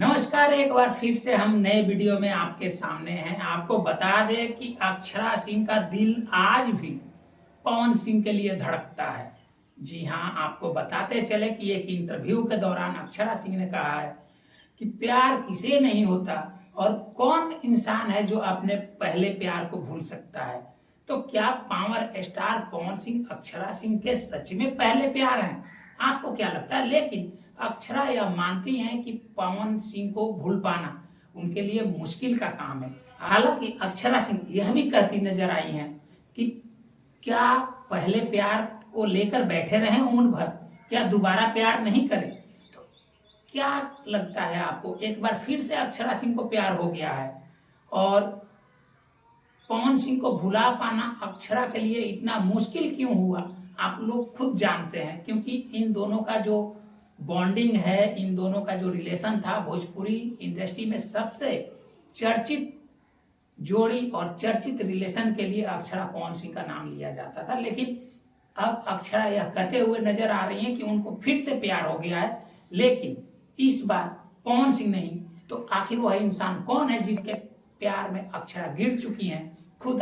नमस्कार, एक बार फिर से हम नए वीडियो में आपके सामने हैं। आपको बता दें कि अक्षरा सिंह का दिल आज भी पवन सिंह के लिए धड़कता है। जी हाँ, आपको बताते चले कि एक इंटरव्यू के दौरान अक्षरा सिंह ने कहा है कि प्यार किसे नहीं होता और कौन इंसान है जो अपने पहले प्यार को भूल सकता है। तो क्या पावर स्टार पवन सिंह अक्षरा सिंह के सच में पहले प्यार हैं? आपको क्या लगता है? लेकिन अक्षरा यह मानती हैं कि पवन सिंह को भूल पाना उनके लिए मुश्किल का काम है। हालांकि अक्षरा सिंह यह भी कहती नजर आई हैं कि क्या पहले प्यार को लेकर बैठे रहें उम्र भर, क्या दोबारा प्यार नहीं करें? तो क्या लगता है आपको, एक बार फिर से अक्षरा सिंह को प्यार हो गया है और पवन सिंह को भुला पाना अक्षरा के लिए इतना मुश्किल क्यों हुआ? आप लोग खुद जानते हैं, क्योंकि इन दोनों का जो बॉन्डिंग है, इन दोनों का जो रिलेशन था, भोजपुरी इंडस्ट्री में सबसे चर्चित जोड़ी और चर्चित रिलेशन के लिए अक्षरा पवन सिंह का नाम लिया जाता था। लेकिन अब अक्षरा यह कहते हुए नजर आ रही हैं कि उनको फिर से प्यार हो गया है, लेकिन इस बार पवन सिंह नहीं। तो आखिर वह इंसान कौन है जिसके प्यार में अक्षरा गिर चुकी हैं? खुद